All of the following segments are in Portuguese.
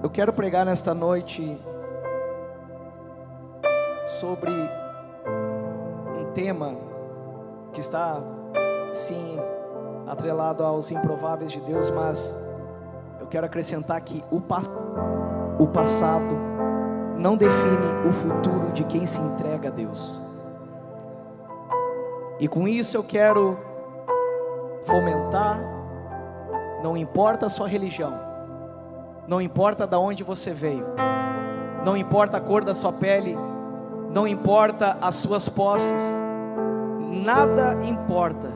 Eu quero pregar nesta noite sobre um tema que está, sim, atrelado aos improváveis de Deus, mas eu quero acrescentar que o passado não define o futuro de quem se entrega a Deus. E com isso eu quero fomentar, não importa a sua religião, não importa de onde você veio, não importa a cor da sua pele, não importa as suas posses, nada importa.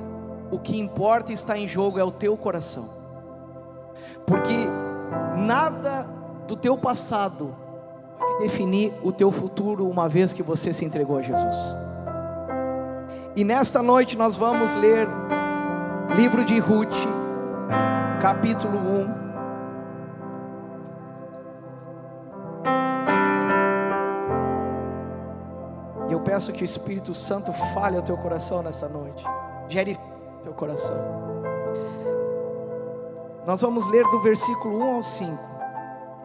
O que importa e está em jogo é o teu coração, porque nada do teu passado pode definir o teu futuro, uma vez que você se entregou a Jesus. E nesta noite nós vamos ler livro de Ruth, capítulo 1. E eu peço que o Espírito Santo fale ao teu coração nessa noite, gere teu coração. Nós vamos ler do versículo 1 ao 5.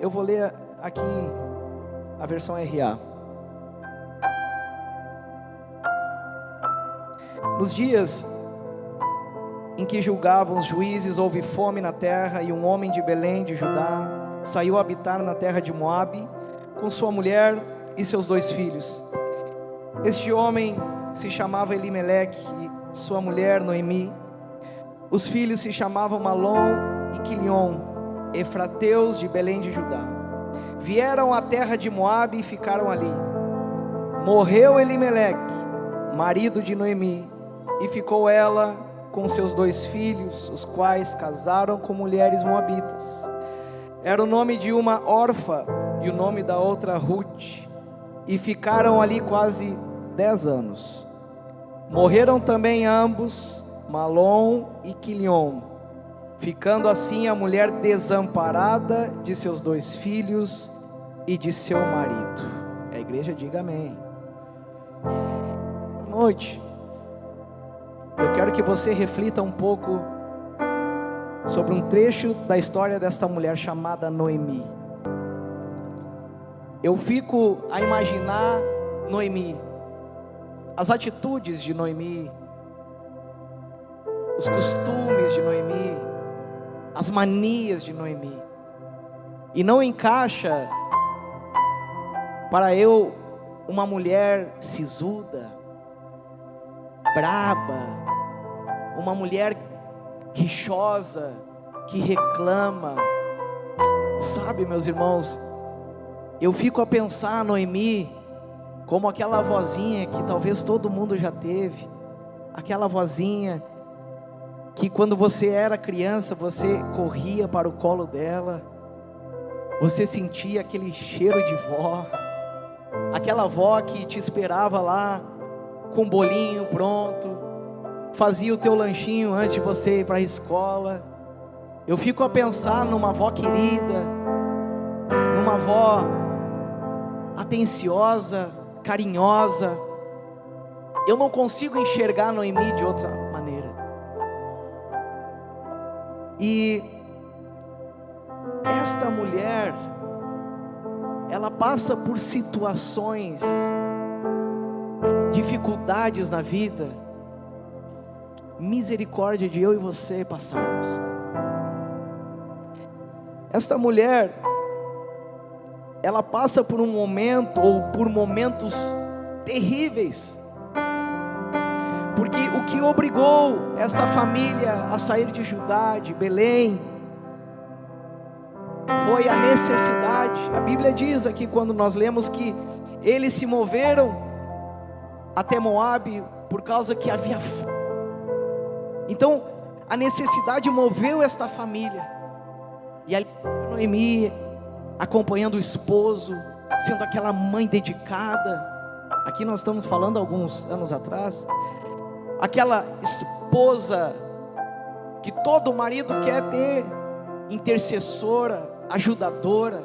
Eu vou ler aqui a versão RA. Nos dias em que julgavam os juízes, houve fome na terra, e um homem de Belém de Judá saiu a habitar na terra de Moabe, com sua mulher e seus 2 filhos. Este homem se chamava Elimeleque, e sua mulher Noemi. Os filhos se chamavam Malom e Quilion, efrateus de Belém de Judá. Vieram à terra de Moabe e ficaram ali. Morreu Elimeleque, marido de Noemi, e ficou ela com seus 2 filhos, os quais casaram com mulheres moabitas. Era o nome de uma Orfa e o nome da outra Ruth, e ficaram ali quase 10 anos. Morreram também ambos, Malom e Quilion, ficando assim a mulher desamparada de seus 2 filhos e de seu marido. A igreja diga amém. Boa noite. Eu quero que você reflita um pouco sobre um trecho da história desta mulher chamada Noemi. Eu fico a imaginar Noemi, as atitudes de Noemi, os costumes de Noemi, as manias de Noemi, e não encaixa para eu uma mulher sisuda, braba, uma mulher queixosa, que reclama. Sabe, meus irmãos, eu fico a pensar Noemi como aquela vozinha que talvez todo mundo já teve, aquela vozinha que quando você era criança, você corria para o colo dela, você sentia aquele cheiro de vó, aquela avó que te esperava lá, com um bolinho pronto, fazia o teu lanchinho antes de você ir para a escola. Eu fico a pensar numa avó querida, numa avó atenciosa, carinhosa. Eu não consigo enxergar Noemi de outra maneira. E esta mulher, ela passa por situações, dificuldades na vida, misericórdia de eu e você passarmos. Esta mulher, ela passa por um momento, ou por momentos terríveis, porque o que obrigou esta família a sair de Judá, de Belém, foi a necessidade. A Bíblia diz aqui, quando nós lemos, que eles se moveram até Moabe por causa que havia fome. Então a necessidade moveu esta família, e ali Noemi acompanhando o esposo, sendo aquela mãe dedicada. Aqui nós estamos falando alguns anos atrás, aquela esposa que todo marido quer ter, intercessora, ajudadora.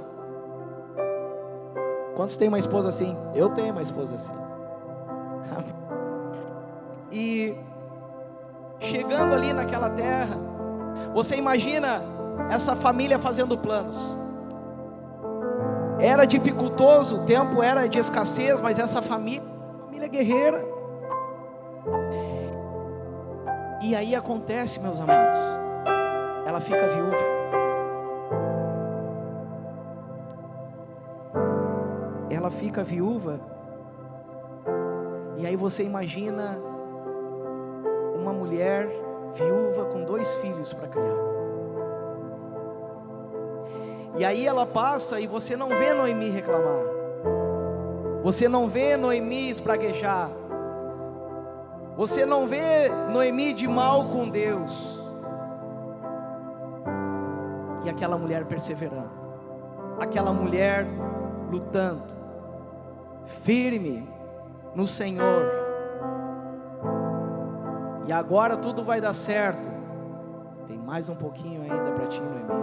Quantos tem uma esposa assim? Eu tenho uma esposa assim. E chegando ali naquela terra, você imagina essa família fazendo planos. Era dificultoso, o tempo era de escassez, mas essa família guerreira. E aí acontece, meus amados, ela fica viúva. Ela fica viúva. E aí você imagina uma mulher viúva com 2 filhos para criar. E aí ela passa e você não vê Noemi reclamar. Você não vê Noemi espraguejar. Você não vê Noemi de mal com Deus. E aquela mulher perseverando. Aquela mulher lutando. Firme no Senhor. E agora tudo vai dar certo. Tem mais um pouquinho ainda para ti, Noemi.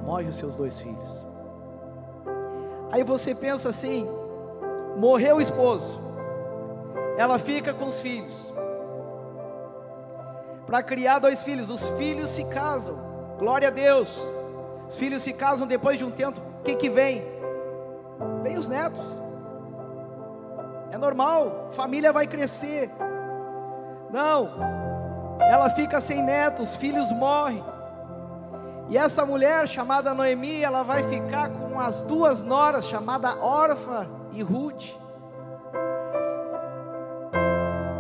Morre os seus 2 filhos. Aí você pensa assim: morreu o esposo, ela fica com os filhos, para criar 2 filhos. Os filhos se casam, glória a Deus. Os filhos se casam, depois de um tempo, o que vem? Vem os netos. É normal, família vai crescer. Não, ela fica sem netos, os filhos morrem. E essa mulher chamada Noemi, ela vai ficar com as 2 noras, chamada Orfa e Ruth.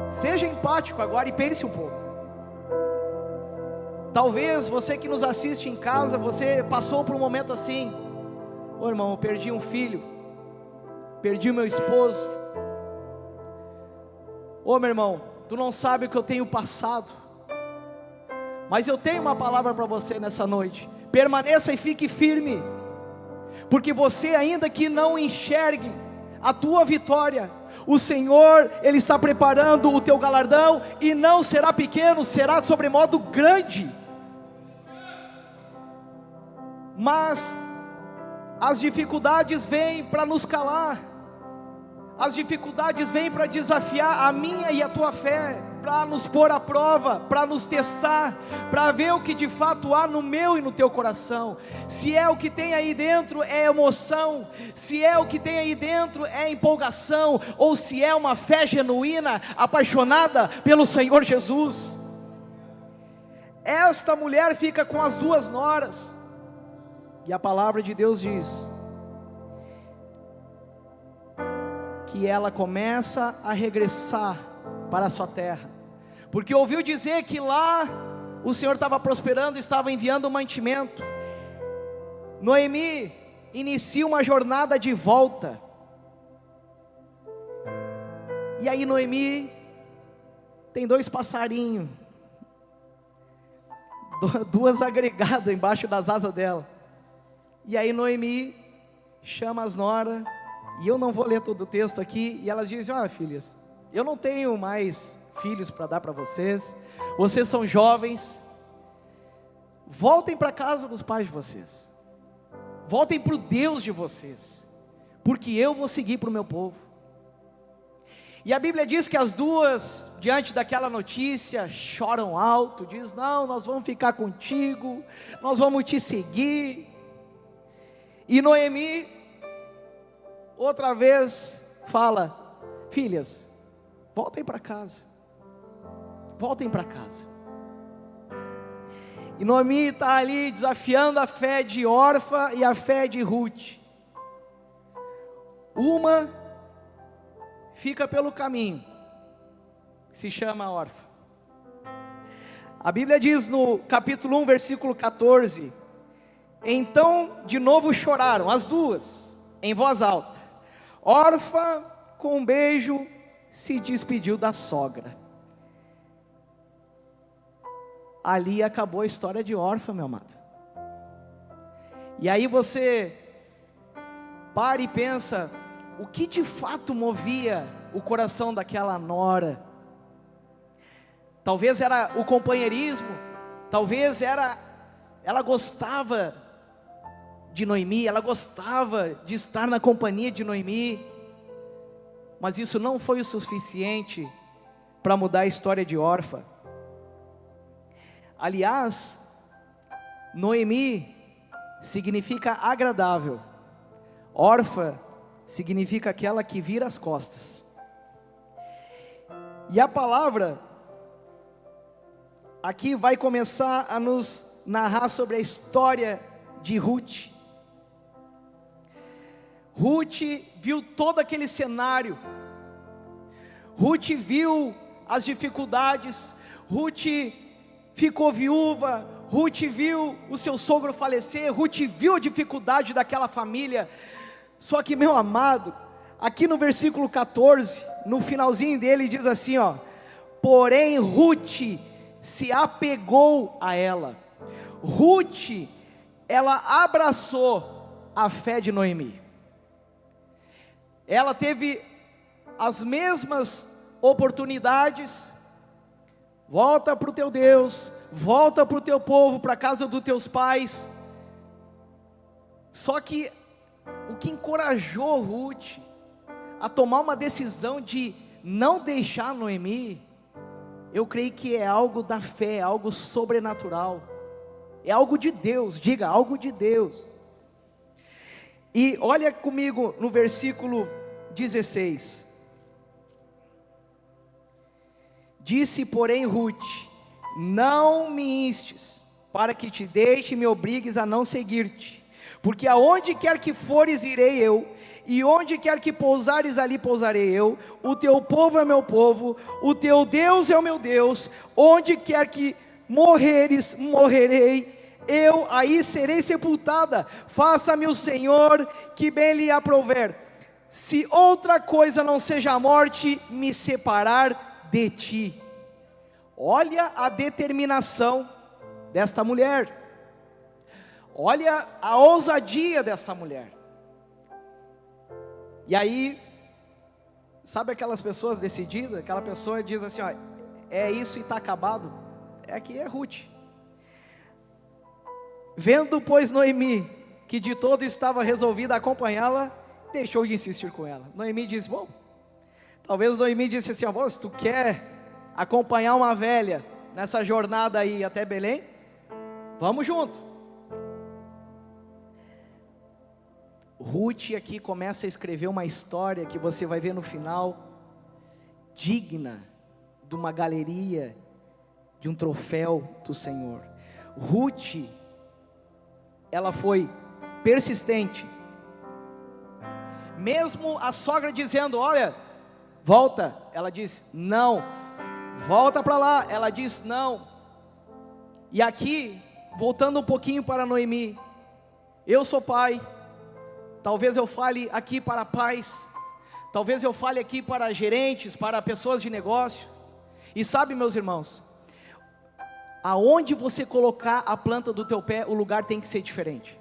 Seja empático agora e pense um pouco. Talvez você que nos assiste em casa, você passou por um momento assim: ô irmão, eu perdi um filho, perdi o meu esposo. Ô meu irmão, tu não sabe o que eu tenho passado. Mas eu tenho uma palavra para você nessa noite: permaneça e fique firme, porque você, ainda que não enxergue a tua vitória, o Senhor, Ele está preparando o teu galardão, e não será pequeno, será sobremodo grande. Mas as dificuldades vêm para nos calar, as dificuldades vêm para desafiar a minha e a tua fé, para nos pôr à prova, para nos testar, para ver o que de fato há no meu e no teu coração. Se é o que tem aí dentro é emoção, se é o que tem aí dentro é empolgação, ou se é uma fé genuína, apaixonada pelo Senhor Jesus. Esta mulher fica com as 2 noras, e a palavra de Deus diz que ela começa a regressar para a sua terra, porque ouviu dizer que lá o Senhor estava prosperando, estava enviando mantimento. Noemi inicia uma jornada de volta. E aí Noemi tem 2 passarinhos, 2 agregadas embaixo das asas dela. E aí Noemi chama as noras, e eu não vou ler todo o texto aqui, e elas dizem: olha, filhas, eu não tenho mais filhos para dar para vocês, vocês são jovens, voltem para a casa dos pais de vocês, voltem para o Deus de vocês, porque eu vou seguir para o meu povo. E a Bíblia diz que as 2, diante daquela notícia, choram alto, diz: não, nós vamos ficar contigo, nós vamos te seguir. E Noemi, outra vez, fala: filhas, voltem para casa, voltem para casa. E Noemi está ali desafiando a fé de Orfa e a fé de Ruth. Uma fica pelo caminho, que se chama Orfa. A Bíblia diz no capítulo 1, versículo 14: então de novo choraram, as 2, em voz alta. Orfa, com um beijo, se despediu da sogra. Ali acabou a história de Orfa, meu amado. E aí você para e pensa: o que de fato movia o coração daquela nora? Talvez era o companheirismo, talvez ela gostava de Noemi, ela gostava de estar na companhia de Noemi, mas isso não foi o suficiente para mudar a história de Orfa. Aliás, Noemi significa agradável. Órfã significa aquela que vira as costas. E a palavra aqui vai começar a nos narrar sobre a história de Ruth. Ruth viu todo aquele cenário. Ruth viu as dificuldades. Ruth ficou viúva. Ruth viu o seu sogro falecer. Ruth viu a dificuldade daquela família. Só que, meu amado, aqui no versículo 14, no finalzinho dele diz assim, ó: porém Ruth se apegou a ela. Ruth, ela abraçou a fé de Noemi. Ela teve as mesmas oportunidades. Volta para o teu Deus, volta para o teu povo, para a casa dos teus pais. Só que o que encorajou Ruth a tomar uma decisão de não deixar Noemi, eu creio que é algo da fé, algo sobrenatural, é algo de Deus. Diga, algo de Deus. E olha comigo no versículo 16. Disse, porém, Ruth: não me instes, para que te deixe e me obrigues a não seguir-te, porque aonde quer que fores irei eu, e onde quer que pousares ali pousarei eu, o teu povo é meu povo, o teu Deus é o meu Deus, onde quer que morreres, morrerei, eu aí serei sepultada, faça-me o Senhor que bem lhe aprouver, se outra coisa não seja a morte, me separar de ti. Olha a determinação desta mulher, olha a ousadia desta mulher. E aí, sabe aquelas pessoas decididas? Aquela pessoa diz assim, ó, é isso e está acabado. Aqui é Ruth. Vendo, pois, Noemi, que de todo estava resolvida a acompanhá-la, deixou de insistir com ela. Noemi disse, bom, talvez Noemi disse assim, ó, se tu quer acompanhar uma velha nessa jornada aí até Belém, vamos junto. Ruth aqui começa a escrever uma história que você vai ver no final, digna de uma galeria, de um troféu do Senhor. Ruth, ela foi persistente, mesmo a sogra dizendo, olha, volta, ela diz, não, volta para lá, ela diz, não. E aqui, voltando um pouquinho para Noemi, eu sou pai, talvez eu fale aqui para pais, talvez eu fale aqui para gerentes, para pessoas de negócio, e sabe, meus irmãos, aonde você colocar a planta do teu pé, o lugar tem que ser diferente.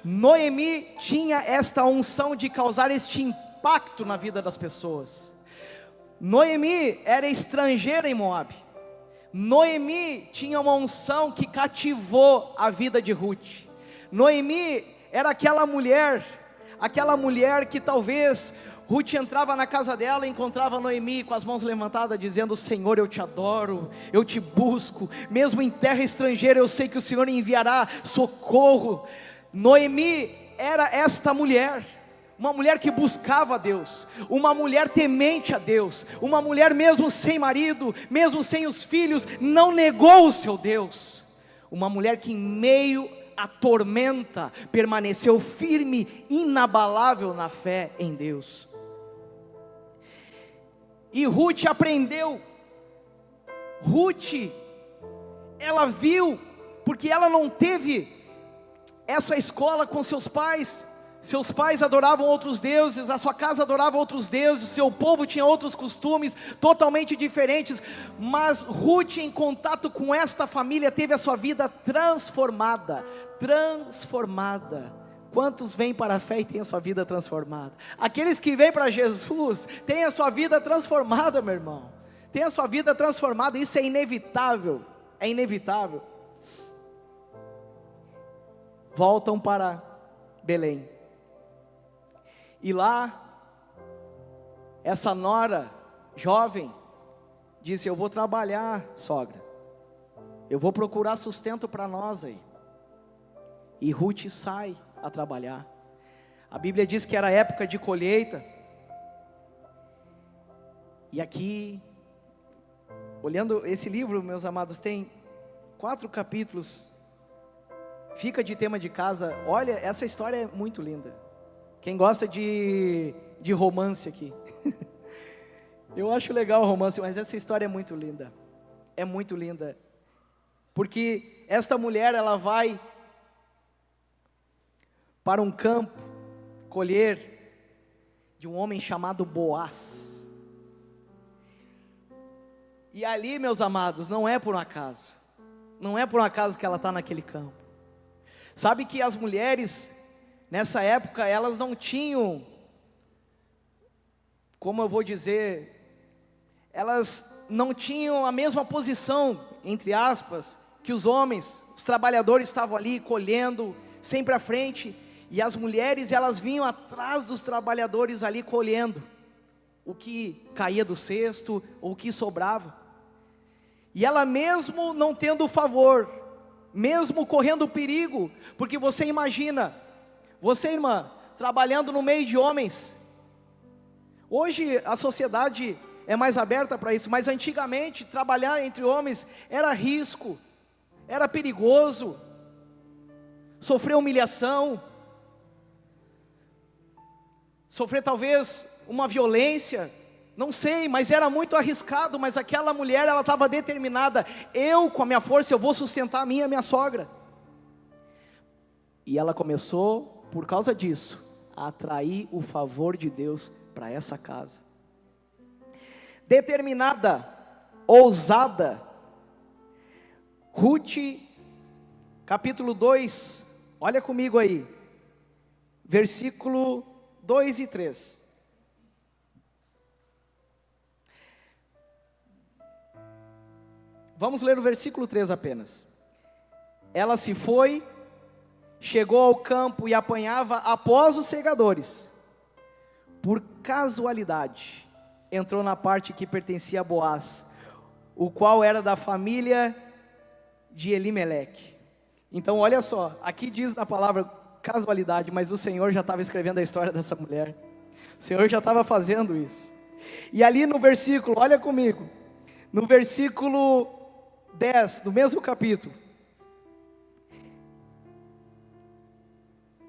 Noemi tinha esta unção de causar este impacto na vida das pessoas. Noemi era estrangeira em Moabe. Noemi tinha uma unção que cativou a vida de Ruth. Noemi era aquela mulher que talvez Ruth entrava na casa dela e encontrava Noemi com as mãos levantadas dizendo, Senhor, eu te adoro, eu te busco, mesmo em terra estrangeira eu sei que o Senhor enviará socorro. Noemi era esta mulher, uma mulher que buscava a Deus, uma mulher temente a Deus, uma mulher mesmo sem marido, mesmo sem os filhos, não negou o seu Deus, uma mulher que em meio à tormenta permaneceu firme, inabalável na fé em Deus. E Ruth aprendeu. Ruth, ela viu, porque ela não teve essa escola com seus pais adoravam outros deuses, a sua casa adorava outros deuses, o seu povo tinha outros costumes, totalmente diferentes, mas Ruth em contato com esta família, teve a sua vida transformada. Quantos vêm para a fé e têm a sua vida transformada? Aqueles que vêm para Jesus, têm a sua vida transformada, meu irmão, tem a sua vida transformada, isso é inevitável, Voltam para Belém, e lá, essa nora jovem, disse, eu vou trabalhar, sogra, eu vou procurar sustento para nós aí, e Ruth sai a trabalhar. A Bíblia diz que era época de colheita. E aqui, olhando esse livro, meus amados, tem 4 capítulos. Fica de tema de casa. Olha, essa história é muito linda. Quem gosta de romance aqui. Eu acho legal o romance, mas essa história é muito linda. É muito linda. Porque esta mulher, ela vai para um campo colher de um homem chamado Boaz. E ali, meus amados, não é por um acaso. Não é por um acaso que ela está naquele campo. Sabe que as mulheres, nessa época, elas não tinham, como eu vou dizer, elas não tinham a mesma posição, entre aspas, que os homens. Os trabalhadores estavam ali colhendo, sempre à frente, e as mulheres, elas vinham atrás dos trabalhadores ali colhendo o que caía do cesto, ou o que sobrava. E ela, mesmo não tendo favor, mesmo correndo perigo, porque você imagina, você, irmã, trabalhando no meio de homens. Hoje a sociedade é mais aberta para isso, mas antigamente trabalhar entre homens era risco, era perigoso, sofrer humilhação, sofrer talvez uma violência, não sei, mas era muito arriscado. Mas aquela mulher, ela estava determinada: eu com a minha força, eu vou sustentar a minha sogra. E ela começou, por causa disso, a atrair o favor de Deus para essa casa. Determinada, ousada. Ruth, capítulo 2, olha comigo aí, versículo 2 e 3. Vamos ler o versículo 3 apenas. Ela se foi, chegou ao campo e apanhava após os segadores. Por casualidade, entrou na parte que pertencia a Boaz, o qual era da família de Elimeleque. Então olha só, aqui diz na palavra casualidade, mas o Senhor já estava escrevendo a história dessa mulher. O Senhor já estava fazendo isso. E ali no versículo, olha comigo, no versículo 10, do mesmo capítulo.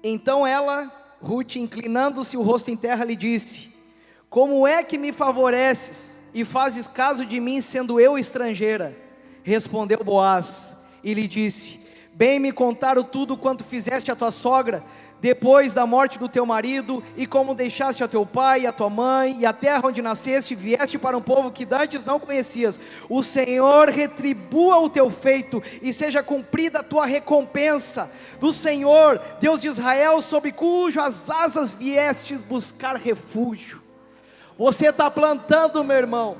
Então ela, Ruth, inclinando-se o rosto em terra, lhe disse: como é que me favoreces e fazes caso de mim, sendo eu estrangeira? Respondeu Boaz e lhe disse: bem me contaram tudo quanto fizeste a tua sogra, depois da morte do teu marido, e como deixaste a teu pai e a tua mãe, e a terra onde nasceste, vieste para um povo que dantes não conhecias. O Senhor retribua o teu feito, e seja cumprida a tua recompensa. Do Senhor, Deus de Israel, sob cujas asas vieste buscar refúgio. Você está plantando, meu irmão,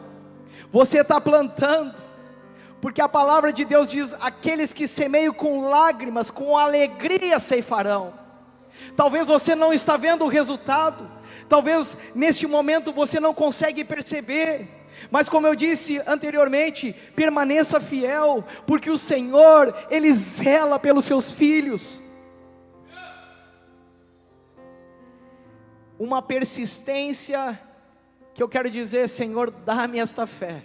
você está plantando, porque a palavra de Deus diz: aqueles que semeiam com lágrimas, com alegria ceifarão. Talvez você não está vendo o resultado, talvez neste momento você não consegue perceber, mas como eu disse anteriormente, permaneça fiel, porque o Senhor, Ele zela pelos seus filhos. Uma persistência, que eu quero dizer: Senhor, dá-me esta fé.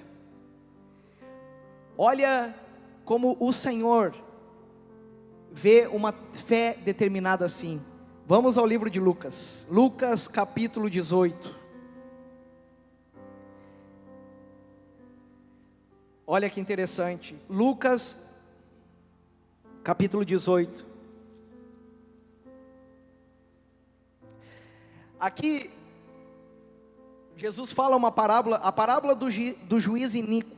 Olha como o Senhor vê uma fé determinada assim. Vamos ao livro de Lucas, Lucas capítulo 18. Olha que interessante, Lucas capítulo 18. Aqui Jesus fala uma parábola, a parábola do juiz iníquo.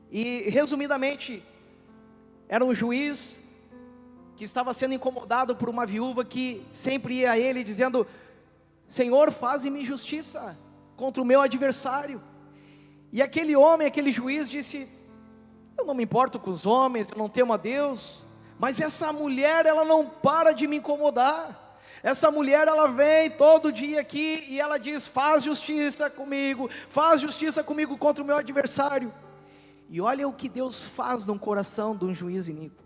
E resumidamente, era um juiz que estava sendo incomodado por uma viúva que sempre ia a ele dizendo: Senhor, faze-me justiça contra o meu adversário. E aquele homem, aquele juiz disse: eu não me importo com os homens, eu não temo a Deus, mas essa mulher, ela não para de me incomodar. Essa mulher, ela vem todo dia aqui e ela diz: faz justiça comigo contra o meu adversário. E olha o que Deus faz no coração de um juiz iníquo.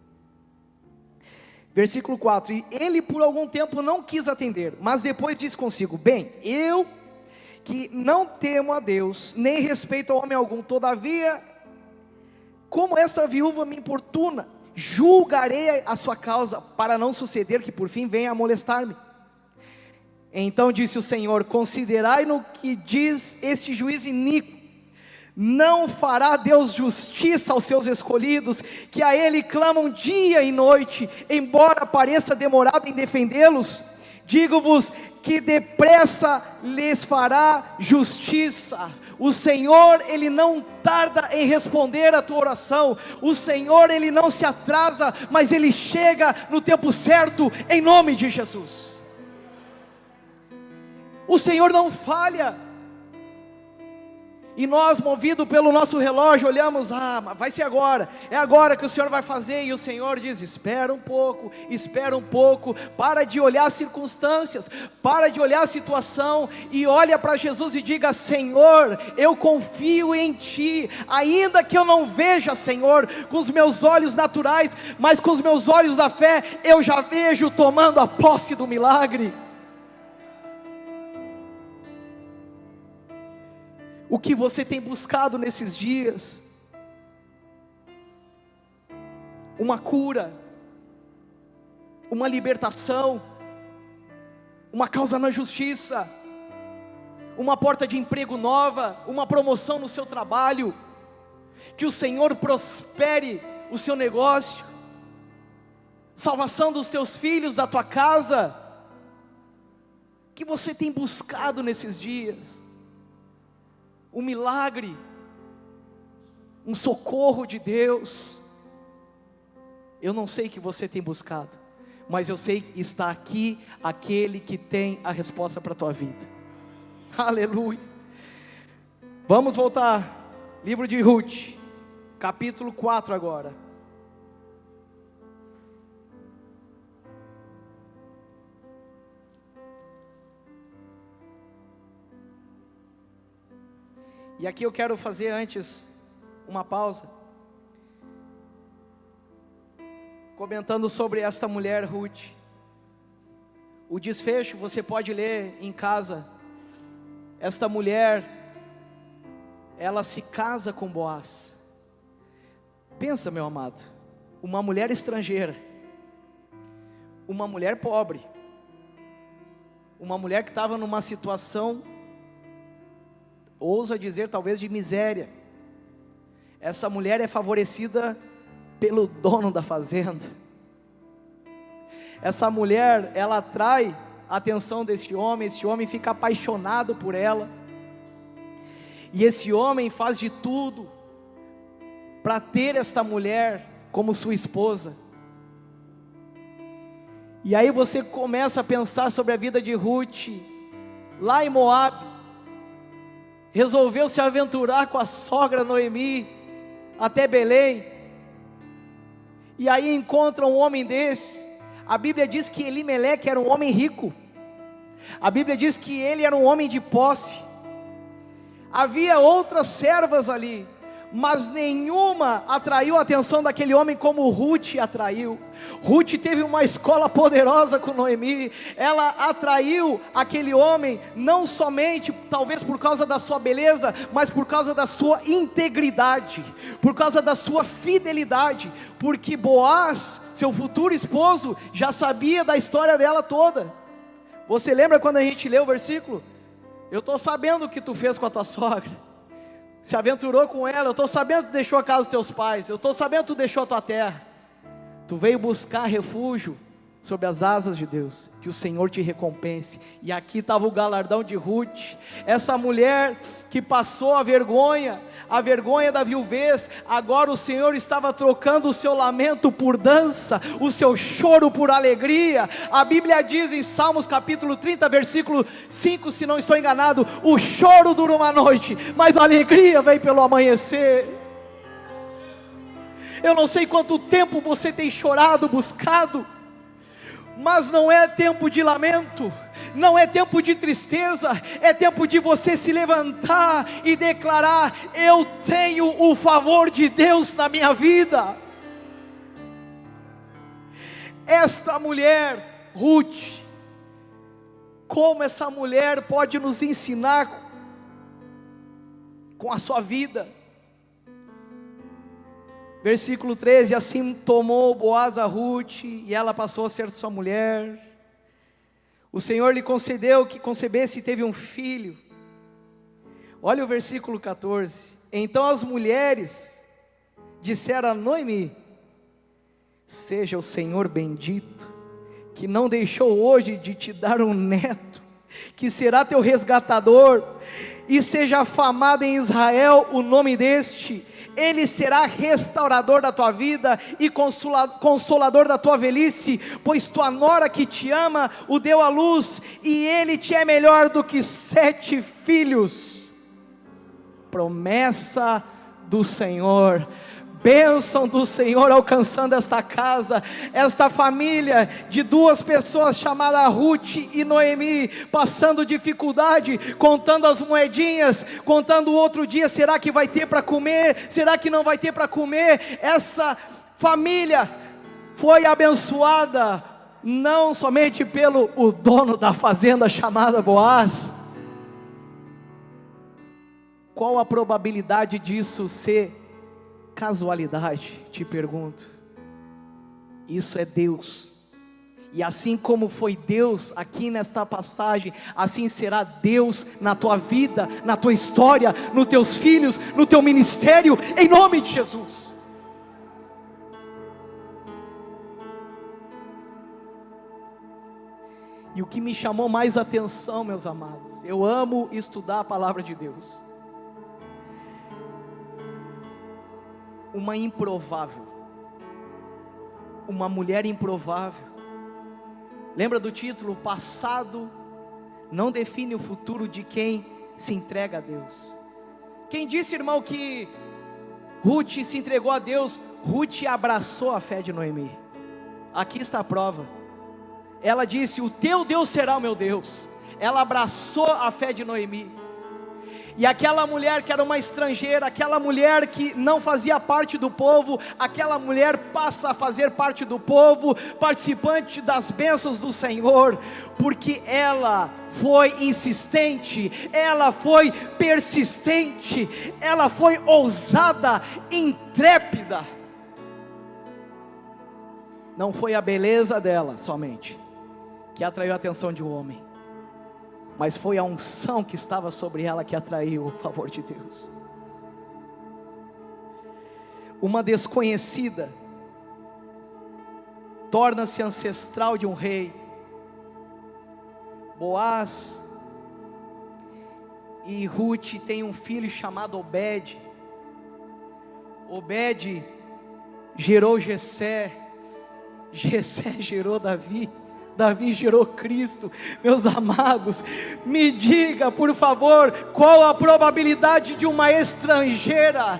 Versículo 4: e ele por algum tempo não quis atender, mas depois disse consigo: bem, eu que não temo a Deus, nem respeito a homem algum, todavia, como esta viúva me importuna, julgarei a sua causa, para não suceder que por fim venha a molestar-me. Então disse o Senhor: considerai no que diz este juiz iníquo. Não fará Deus justiça aos seus escolhidos, que a Ele clamam dia e noite, embora pareça demorado em defendê-los? Digo-vos que depressa lhes fará justiça. O Senhor, Ele não tarda em responder a tua oração. O Senhor, Ele não se atrasa, mas Ele chega no tempo certo, em nome de Jesus. O Senhor não falha. E nós, movido pelo nosso relógio, olhamos: vai ser agora, é agora que o Senhor vai fazer. E o Senhor diz: espera um pouco, para de olhar as circunstâncias, para de olhar a situação, e olha para Jesus e diga: Senhor, eu confio em Ti, ainda que eu não veja, Senhor, com os meus olhos naturais, mas com os meus olhos da fé, eu já vejo tomando a posse do milagre. O que você tem buscado nesses dias? Uma cura, uma libertação, uma causa na justiça, uma porta de emprego nova, uma promoção no seu trabalho, que o Senhor prospere o seu negócio, salvação dos teus filhos, da tua casa. O que você tem buscado nesses dias? Um milagre, um socorro de Deus. Eu não sei o que você tem buscado, mas eu sei que está aqui aquele que tem a resposta para a tua vida. Aleluia. Vamos voltar, livro de Ruth, capítulo 4 agora. E aqui eu quero fazer antes uma pausa, comentando sobre esta mulher Ruth. O desfecho você pode ler em casa. Esta mulher, ela se casa com Boaz. Pensa, meu amado, uma mulher estrangeira, uma mulher pobre, uma mulher que estava numa situação, ousa dizer talvez de miséria. Essa mulher é favorecida pelo dono da fazenda. Essa mulher, ela atrai a atenção desse homem. Esse homem fica apaixonado por ela, e esse homem faz de tudo para ter esta mulher como sua esposa. E aí você começa a pensar sobre a vida de Ruth, lá em Moabe. Resolveu se aventurar com a sogra Noemi até Belém, e aí encontra um homem desse. A Bíblia diz que Elimeleque era um homem rico, a Bíblia diz que ele era um homem de posse. Havia outras servas ali, mas nenhuma atraiu a atenção daquele homem como Ruth atraiu. Ruth teve uma escola poderosa com Noemi. Ela atraiu aquele homem, não somente talvez por causa da sua beleza, mas por causa da sua integridade, por causa da sua fidelidade, porque Boaz, seu futuro esposo, já sabia da história dela toda. Você lembra quando a gente leu o versículo? Eu estou sabendo o que tu fez com a tua sogra, se aventurou com ela. Eu estou sabendo que tu deixou a casa dos teus pais, eu estou sabendo que tu deixou a tua terra, tu veio buscar refúgio sob as asas de Deus. Que o Senhor te recompense. E aqui estava o galardão de Ruth, essa mulher que passou a vergonha da viuvez. Agora o Senhor estava trocando o seu lamento por dança, o seu choro por alegria. A Bíblia diz em Salmos capítulo 30, versículo 5, se não estou enganado: o choro dura uma noite, mas a alegria vem pelo amanhecer. Eu não sei quanto tempo você tem chorado, buscado, mas não é tempo de lamento, não é tempo de tristeza, é tempo de você se levantar e declarar: eu tenho o favor de Deus na minha vida. esta mulher, Ruth, como essa mulher pode nos ensinar com a sua vida. Versículo 13: assim tomou Boaz a Ruth, e ela passou a ser sua mulher. O Senhor lhe concedeu que concebesse e teve um filho. Olha o versículo 14: então as mulheres disseram a Noemi: seja o Senhor bendito, que não deixou hoje de te dar um neto, que será teu resgatador, e seja afamado em Israel o nome deste. Ele será restaurador da tua vida e consolador da tua velhice, pois tua nora que te ama o deu à luz, e ele te é melhor do que 7 filhos. Promessa do Senhor, bênção do Senhor alcançando esta casa, esta família de 2 pessoas chamadas Ruth e Noemi, passando dificuldade, contando as moedinhas, contando o outro dia, será que vai ter para comer, será que não vai ter para comer? Essa família foi abençoada, não somente pelo o dono da fazenda chamada Boaz. Qual a probabilidade disso ser casualidade? Te pergunto. Isso é Deus, e assim como foi Deus aqui nesta passagem, assim será Deus na tua vida, na tua história, nos teus filhos, no teu ministério, em nome de Jesus. E o que me chamou mais atenção, meus amados, eu amo estudar a palavra de Deus. Uma improvável, uma mulher improvável. Lembra do título? O passado não define o futuro de quem se entrega a Deus. Quem disse, irmão, que Ruth se entregou a Deus? Ruth abraçou a fé de Noemi. Aqui está a prova. Ela disse: o teu Deus será o meu Deus. Ela abraçou a fé de Noemi. E aquela mulher que era uma estrangeira, aquela mulher que não fazia parte do povo, aquela mulher passa a fazer parte do povo, participante das bênçãos do Senhor, porque ela foi insistente, ela foi persistente, ela foi ousada, intrépida. Não foi a beleza dela somente que atraiu a atenção de um homem, mas foi a unção que estava sobre ela que atraiu o favor de Deus. Uma desconhecida torna-se ancestral de um rei. Boaz e Ruth têm um filho chamado Obed. Obed gerou Jessé, Jessé gerou Davi, Davi gerou Cristo. Meus amados, me diga por favor, qual a probabilidade de uma estrangeira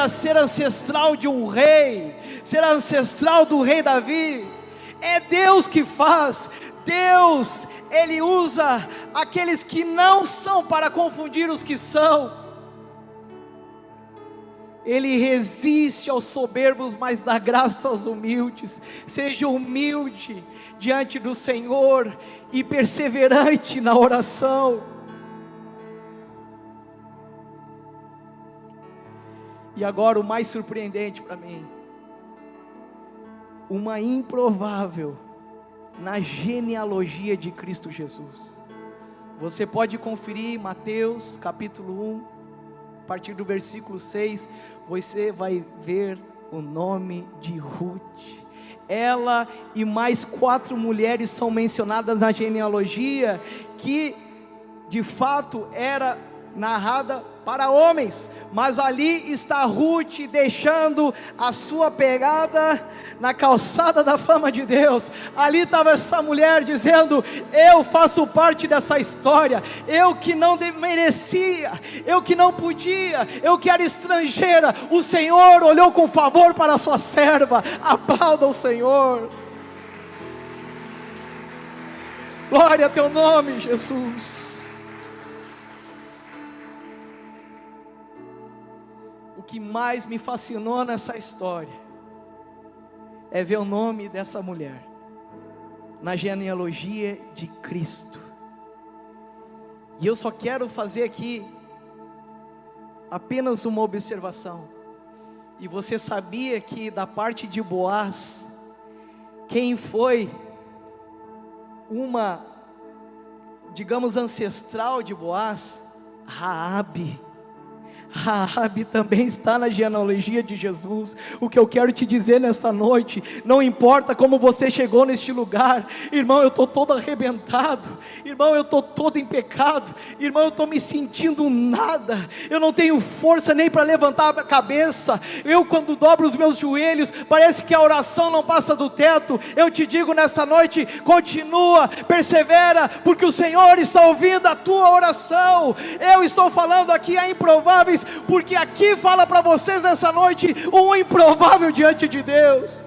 ser ancestral de um rei, ser ancestral do rei Davi? É Deus que faz. Deus, Ele usa aqueles que não são para confundir os que são. Ele resiste aos soberbos, mas dá graça aos humildes. Seja humilde diante do Senhor e perseverante na oração. E agora o mais surpreendente para mim, uma improvável na genealogia de Cristo Jesus. Você pode conferir Mateus capítulo 1, a partir do versículo 6, você vai ver o nome de Ruth. Ela e mais 4 mulheres são mencionadas na genealogia, que de fato era narrada para homens, mas ali está Ruth deixando a sua pegada na calçada da fama de Deus. Ali estava essa mulher dizendo: eu faço parte dessa história, eu que não merecia, eu que não podia, eu que era estrangeira, o Senhor olhou com favor para a sua serva. Aplauda o Senhor. Glória a teu nome, Jesus. O que mais me fascinou nessa história é ver o nome dessa mulher na genealogia de Cristo. E eu só quero fazer aqui apenas uma observação. E você sabia que da parte de Boaz, quem foi uma, digamos, ancestral de Boaz? Raabe. Raabe também está na genealogia de Jesus. O que eu quero te dizer nesta noite, não importa como você chegou neste lugar, irmão, eu estou todo arrebentado, irmão, eu estou todo em pecado, irmão, eu estou me sentindo nada, eu não tenho força nem para levantar a cabeça, eu quando dobro os meus joelhos, parece que a oração não passa do teto. Eu te digo nesta noite, continua, persevera, porque o Senhor está ouvindo a tua oração. Eu estou falando aqui a improváveis, porque aqui fala para vocês nessa noite um improvável diante de Deus.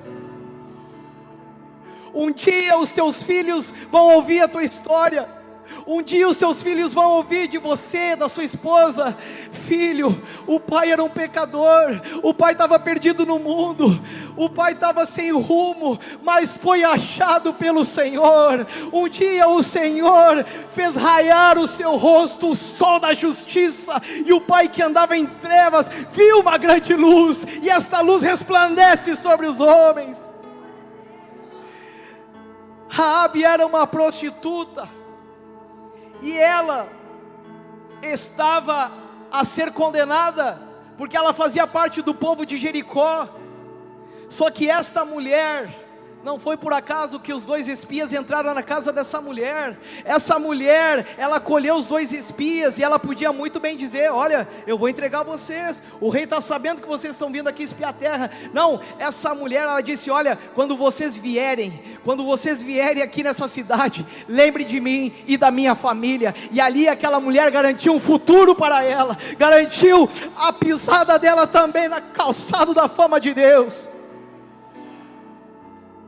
Um dia os teus filhos vão ouvir a tua história. Um dia os teus filhos vão ouvir de você, da sua esposa: filho, o pai era um pecador, o pai estava perdido no mundo, o pai estava sem rumo, mas foi achado pelo Senhor. Um dia o Senhor fez raiar o seu rosto, o sol da justiça, e o pai que andava em trevas viu uma grande luz, e esta luz resplandece sobre os homens. Raabe era uma prostituta, e ela estava a ser condenada, porque ela fazia parte do povo de Jericó. Só que esta mulher, não foi por acaso que os 2 espias entraram na casa dessa mulher. Essa mulher, ela acolheu os 2 espias, e ela podia muito bem dizer: olha, eu vou entregar vocês, o rei está sabendo que vocês estão vindo aqui espiar a terra. Não, essa mulher, ela disse: olha, quando vocês vierem aqui nessa cidade, lembre de mim e da minha família. E ali aquela mulher garantiu um futuro para ela, garantiu a pisada dela também na calçada da fama de Deus.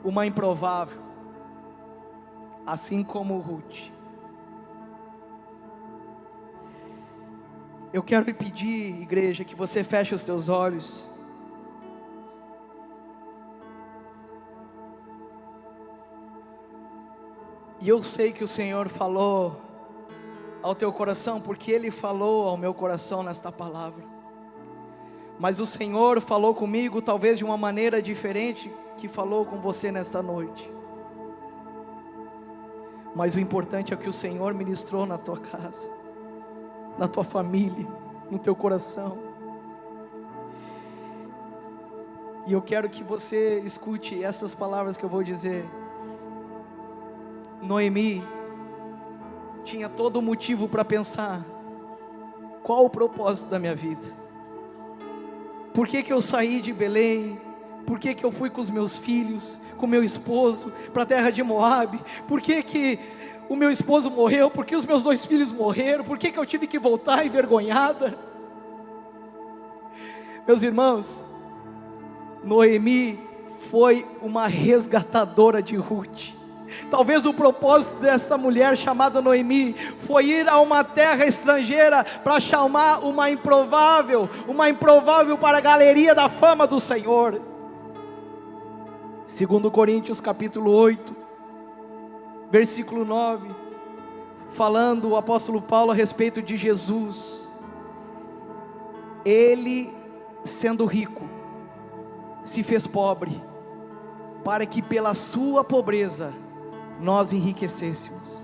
Uma improvável, assim como Ruth. Eu quero lhe pedir, igreja, que você feche os teus olhos. E eu sei que o Senhor falou ao teu coração, porque Ele falou ao meu coração nesta palavra. Mas o Senhor falou comigo talvez de uma maneira diferente que falou com você nesta noite. Mas o importante é que o Senhor ministrou na tua casa, na tua família, no teu coração. E eu quero que você escute essas palavras que eu vou dizer. Noemi tinha todo motivo para pensar: qual o propósito da minha vida? Por que eu saí de Belém? Por que eu fui com os meus filhos, com meu esposo, para a terra de Moabe? Por que o meu esposo morreu? Por que os meus 2 filhos morreram? Por que eu tive que voltar envergonhada? Meus irmãos, Noemi foi uma resgatadora de Ruth. Talvez o propósito dessa mulher chamada Noemi foi ir a uma terra estrangeira para chamar uma improvável para a galeria da fama do Senhor. 2 Coríntios capítulo 8, versículo 9, falando o apóstolo Paulo a respeito de Jesus. Ele, sendo rico, se fez pobre, para que pela sua pobreza nós enriquecêssemos.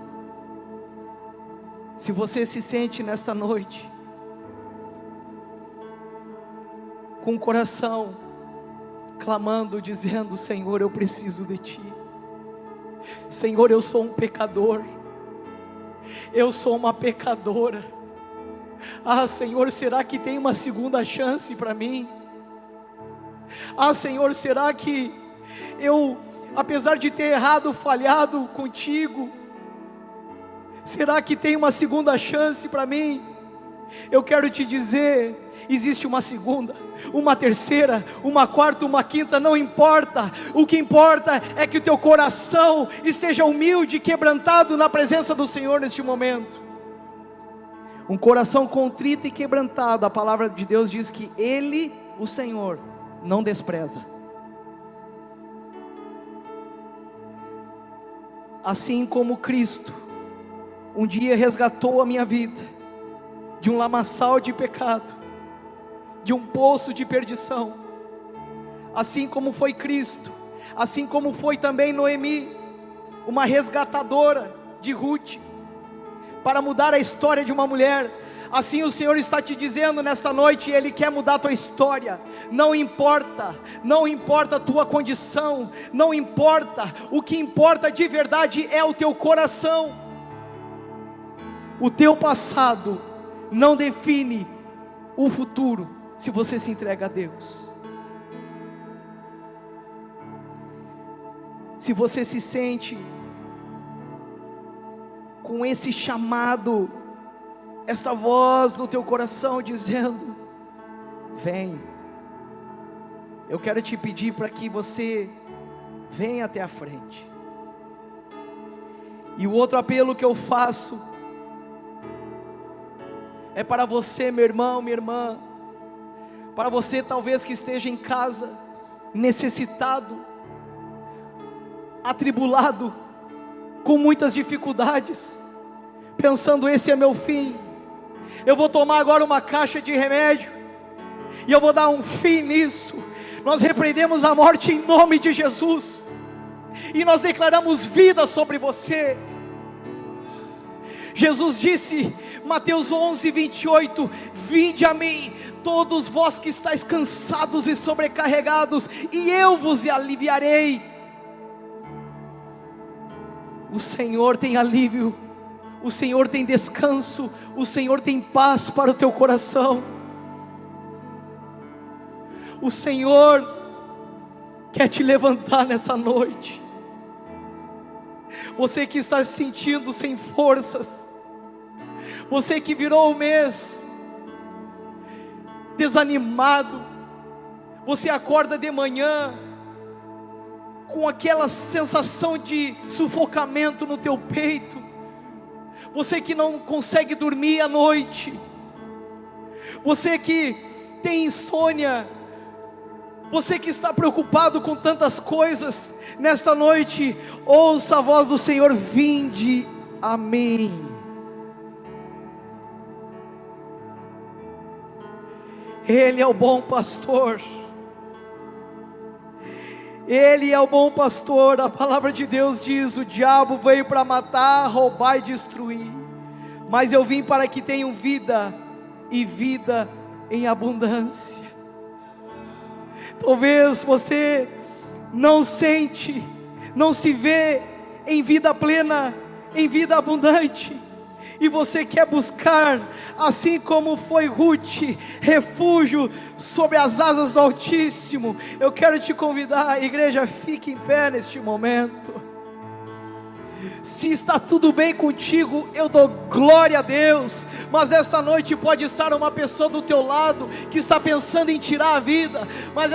Se você se sente nesta noite com o coração clamando, dizendo: Senhor, eu preciso de Ti. Senhor, eu sou um pecador, eu sou uma pecadora. Ah, Senhor, será que tem uma segunda chance para mim? Ah, Senhor, será que eu, apesar de ter errado, falhado contigo, será que tem uma segunda chance para mim? Eu quero te dizer: existe uma segunda, uma terceira, uma quarta, uma quinta, não importa. O que importa é que o teu coração esteja humilde, quebrantado na presença do Senhor neste momento. Um coração contrito e quebrantado, a palavra de Deus diz que Ele, o Senhor, não despreza. Assim como Cristo um dia resgatou a minha vida de um lamaçal de pecado, de um poço de perdição, assim como foi Cristo, assim como foi também Noemi, uma resgatadora de Ruth, para mudar a história de uma mulher, assim o Senhor está te dizendo nesta noite, Ele quer mudar a tua história. Não importa a tua condição, não importa, o que importa de verdade é o teu coração. O teu passado não define o futuro, se você se entrega a Deus. Se você se sente com esse chamado, esta voz no teu coração dizendo: vem, eu quero te pedir para que você venha até a frente. E o outro apelo que eu faço é para você, meu irmão, minha irmã, para você talvez que esteja em casa, necessitado, atribulado, com muitas dificuldades, pensando: esse é meu fim, eu vou tomar agora uma caixa de remédio, e eu vou dar um fim nisso. Nós repreendemos a morte em nome de Jesus, e nós declaramos vida sobre você. Jesus disse, Mateus 11:28, vinde a mim, todos vós que estáis cansados e sobrecarregados, e eu vos aliviarei. O Senhor tem alívio, o Senhor tem descanso, o Senhor tem paz para o teu coração. O Senhor quer te levantar nessa noite. Você que está se sentindo sem forças, você que virou o mês desanimado, você acorda de manhã com aquela sensação de sufocamento no teu peito, você que não consegue dormir à noite, você que tem insônia, você que está preocupado com tantas coisas, nesta noite, ouça a voz do Senhor: vinde a mim. Ele é o bom pastor, Ele é o bom pastor. A palavra de Deus diz: o diabo veio para matar, roubar e destruir, mas eu vim para que tenham vida, e vida em abundância. Talvez você não sente, não se vê em vida plena, em vida abundante, e você quer buscar, assim como foi Ruth, refúgio sobre as asas do Altíssimo. Eu quero te convidar, igreja, fique em pé neste momento. Se está tudo bem contigo, eu dou glória a Deus, mas esta noite pode estar uma pessoa do teu lado, que está pensando em tirar a vida, mas